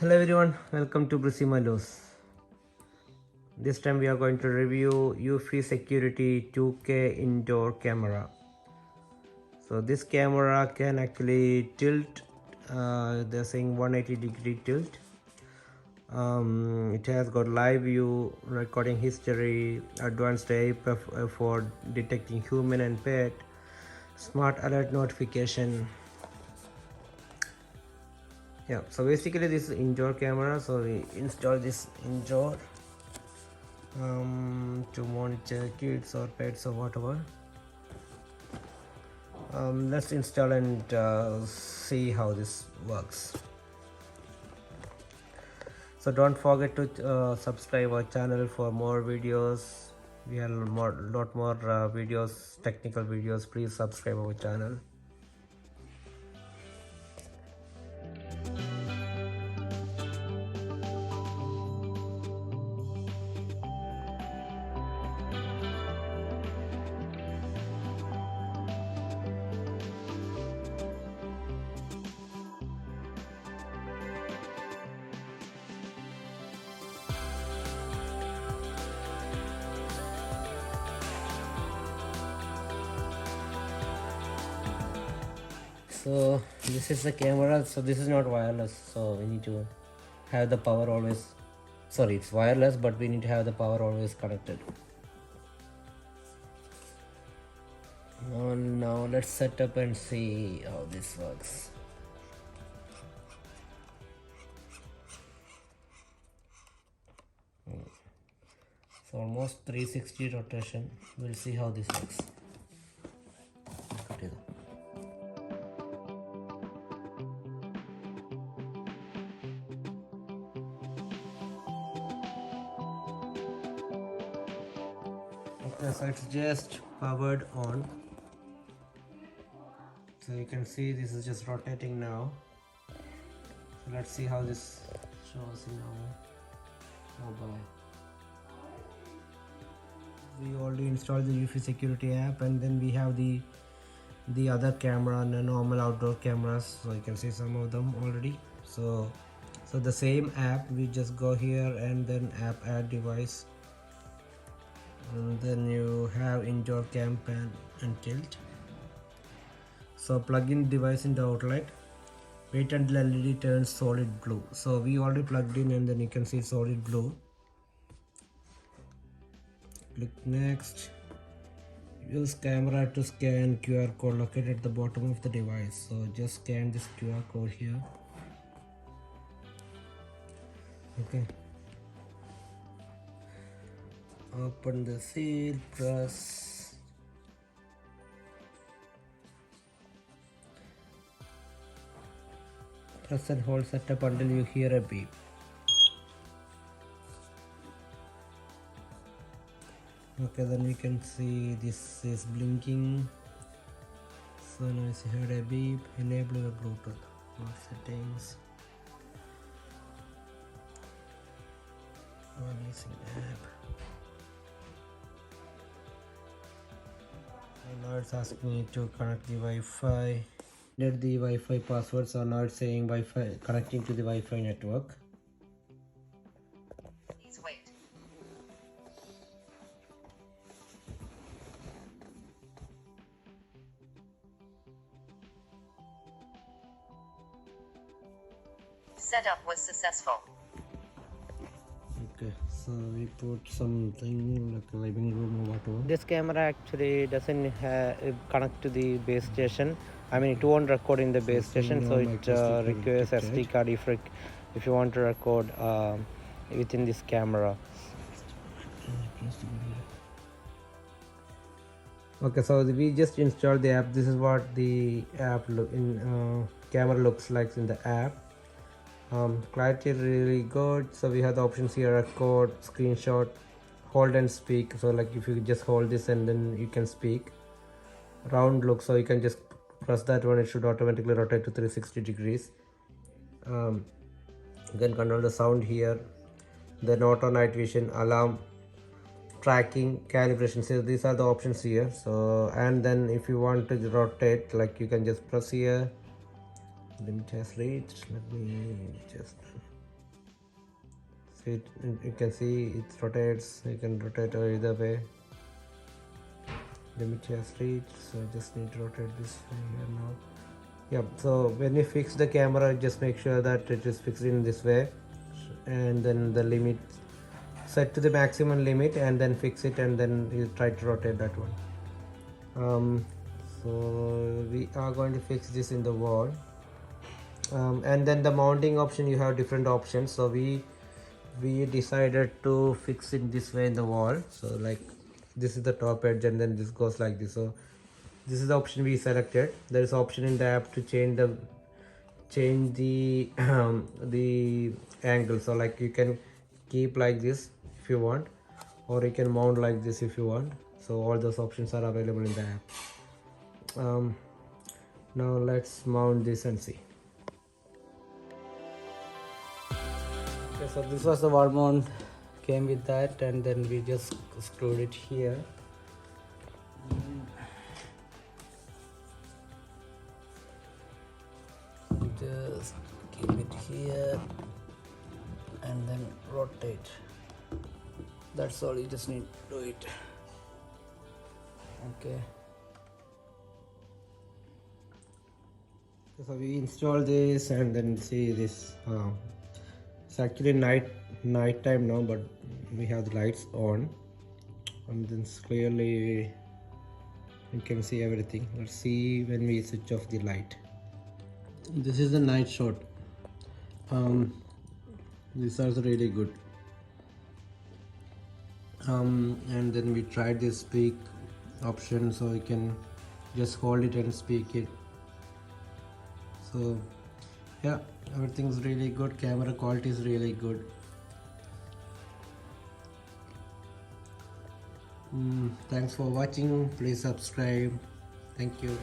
Hello everyone, welcome to Brusimalos. This time we are going to review Eufy Security 2K indoor camera. So this camera can actually tilt, they're saying 180-degree tilt. It has got live view, recording history, advanced AI for detecting human and pet, smart alert notification. Yeah, so basically this is indoor camera, so we install this indoor to monitor kids or pets or whatever. Let's install and see how this works. So don't forget to subscribe our channel for more videos. We have lot more videos, technical videos. Please subscribe our channel. So this is the camera. So this is not wireless, so we need to have the power always, sorry, it's wireless, but we need to have the power always connected. Now let's set up and see how this works. So almost 360 rotation. We'll see how this works. Okay, so it's just powered on. So you can see this is just rotating now. So let's see how this shows in our mobile. We already installed the Eufy security app, and then we have the other camera and the normal outdoor cameras. So you can see some of them already. So the same app, we just go here and then app add device, and then you have indoor cam pan and tilt. So plug in device in the outlet, wait until LED turns solid blue. So we already plugged in, and then you can see solid blue. Click next. Use camera to scan QR code located at the bottom of the device. So just scan this QR code here. Okay. Open the seal, press. Press and hold setup until you hear a beep. Okay, then we can see this is blinking. So now it's heard a beep. Enable your Bluetooth. More settings. Using app. So now it's asking me to connect the Wi-Fi. Get the Wi-Fi password. So now it's saying Wi-Fi connecting to the Wi-Fi network. Please wait. Setup was successful. Okay, so we put something like a living room or whatever. This camera actually doesn't connect to the base station. I mean, it won't record in the base station, so it requires SD card if you want to record within this camera. Okay, so we just installed the app. This is what the app camera looks like in the app. Clarity is really good. So we have the options here: record, screenshot, hold and speak. So like if you just hold this and then you can speak. Round look, so you can just press that one, it should automatically rotate to 360 degrees. You can control the sound here, then auto night vision, alarm, tracking, calibration. So these are the options here. So and then if you want to rotate, like you can just press here. Limit has reached. Let me just So you can see it rotates. You can rotate either way. Limit has reached, so just need to rotate this way here now. Yeah, so when you fix the camera, just make sure that it is fixed in this way, and then the limit set to the maximum limit, and then fix it, and then you try to rotate that one. So we are going to fix this in the wall, and then the mounting option, you have different options. So we decided to fix it this way in the wall. So like this is the top edge, and then this goes like this. So this is the option we selected. There is option in the app to change the the angle. So like you can keep like this if you want, or you can mount like this if you want. So all those options are available in the app. Now let's mount this and see. Okay, so this was the wall mount, came with that, and then we just screwed it here. Just keep it here and then rotate. That's all, you just need to do it. Okay, so we install this, and then see this. It's actually night time now, but we have the lights on, and then clearly you can see everything. Let's see when we switch off the light. This is the night shot. These are really good. And then we tried this speak option, so you can just hold it and speak it. So yeah, everything's really good. Camera quality is really good. Thanks for watching. Please subscribe. Thank you.